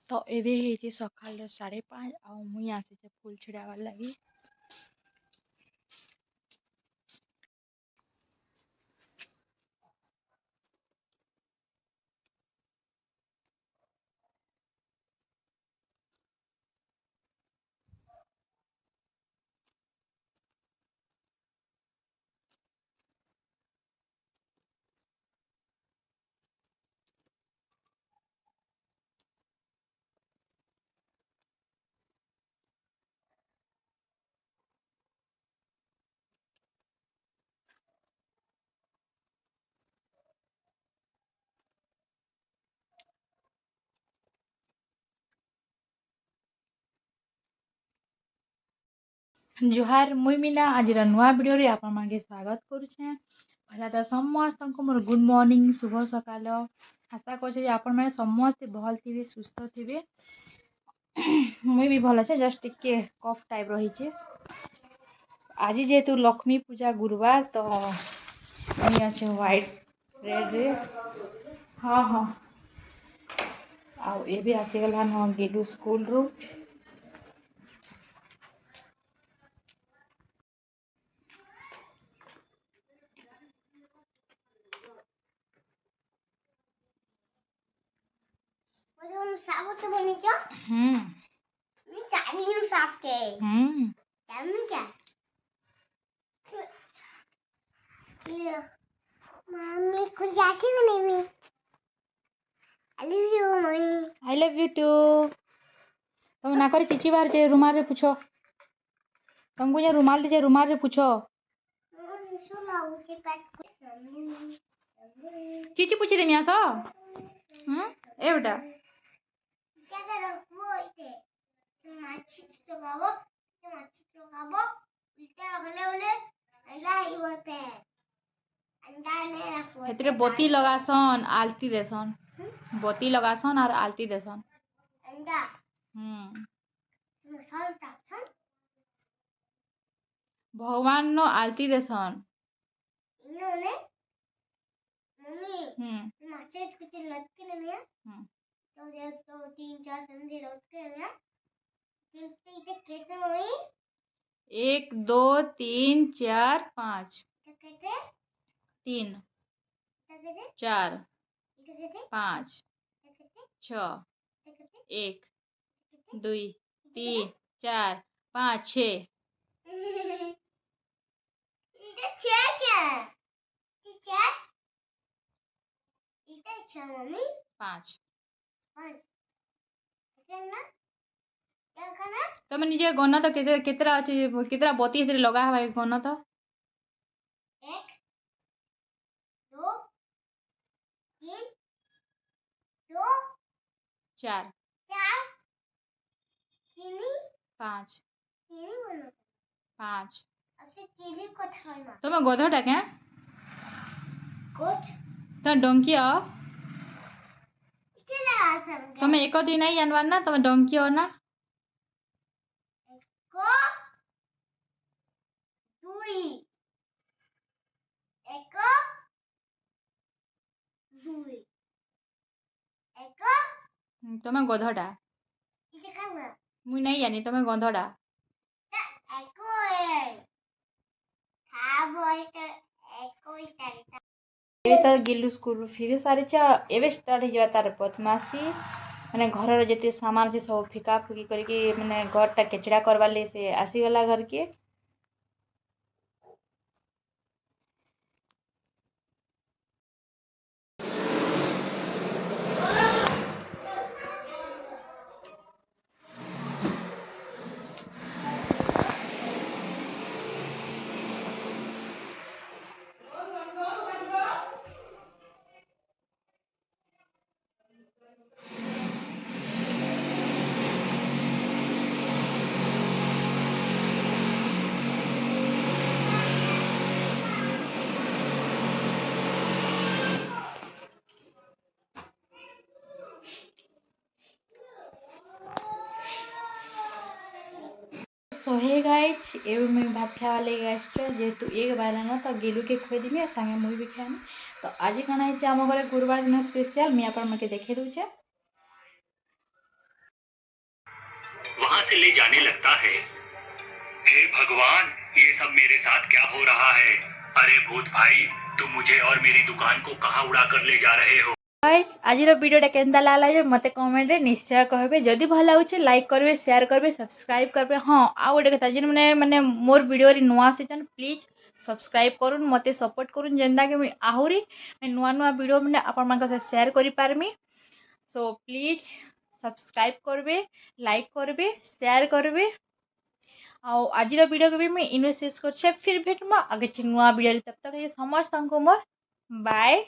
तो एबे ହେଇଛି ସକାଳ 5:30 ଆଉ ମୁଇଁ ଆସିଛେ ଫୁଲ ଛିଡ଼ାବାର୍ ଲାଗି। जुहार मुई मीना आज नुआ वीडियो रे आपण मानके स्वागत करुछे। पहला तो समस्त मोर गुड मॉर्निंग शुभ सकाल। आशा कर आपण मैंने समस्ते भल थे सुस्थ थे। मुई भी भल अच्छे जस्ट टिके कफ टाइप रही। आज जेहेतु लक्ष्मी पूजा गुरुवार तो मुई अच्छे व्हाइट रेड रे। हाँ हाँ आउ ये भी आसीगला न गेलु स्कूल रू। साबुत बनी क्या? मैं चाबी हूँ साफ के। चाबी क्या? ले मम्मी कुछ जाती है mummy. I love you mummy. I love you too. तुम ना करे चिची बाहर जे रुमाल रे पूछो। तुमको ये रुमाल दीजिए रुमाल रे पूछो। चिची पूछी दे मिया सो। ए बेटा क्या कर वो इते माची तो गावो उल्टा अगले उले अंडा ही वो पे अंडा ने रखो हेतरे बोती लगासन आलती देसन। बोती लगासन और आलती देसन। अंडा मसाला टाकसन भगवान नो आलती देसन। इन्होंने मम्मी माचे कुछ लटके नहीं है। तो देख तो 3-4 संधि लटके हैं। कितने इतने कितने मम्मी? 1 2 3 4 5 कितने? 3 कितने? 4 कितने? 5 6 1 2 3 4 5 6 इधर छह क्या है? छह? इधर छह मम्मी? 5 करना? क्या करना? तुम निजे गण तो केतरा अछि केतरा बोती हेतरे लगा हवा गण तो 1 2 3 2 4 4 चीनी 5 चीनी बोलो 5 अच्छे चीनी को खाना तुम गधटा क्या कुछ तुम डंकी हो इतना आसान तुम एक दिन नहीं जानवर ना तुम डंकी हो ना को दुई एक दुई एक तुम गधटा इसे खाना मुई नहीं जानी तुम गधटा एक है था बोल कर एक ही तारीख एबे तो गिल्लू स्कूल फिर सारी चा एबे स्टार्ट हो तार बदमाशी माने घर जेते सामान जे सब फिका फुकी करके माने घर टा केचड़ा करवा ले से आसीगला घर के सो हे गाइस एबे मैं भात खावा ले गैस जेहेतु एक बार ना तो गेलू के खुए दिमी संगे मुई भी खाएनी तो आज काना है आम घरे गुरुवार दिन स्पेशल मैं आपण मके देखे दूचे से ले जाने लगता है। हे भगवान, ये सब मेरे साथ क्या हो रहा है? अरे भूत भाई, तुम मुझे और मेरी दुकान को कहाँ उड़ा कर ले जा रहे हो? गाइस आज वीडियोटा केनता लागला जे मते कमेंट रे निश्चय कहबे। जदि भल लाଗୁଛି लाइक करबे, शेयर करबे, सब्सक्राइब करबे। हाँ आ गोटे कथा जिन माने मोर वीडियो रे नुआ सेचन प्लीज सब्सक्राइब करूँ, मते सपोर्ट करूँ, जेंदा कि आहुरी नुआ नुआ वीडियो मैंने आपण मान से शेयर करि पारमी। सो प्लीज सब्सक्राइब करबे, लाइक करबे, शेयर करबे। आज वीडियो को भी मैं इनवे शेष कर फिर भेटमा आगे नुआ वीडियो। तब तक ये समस्त मोर बाय।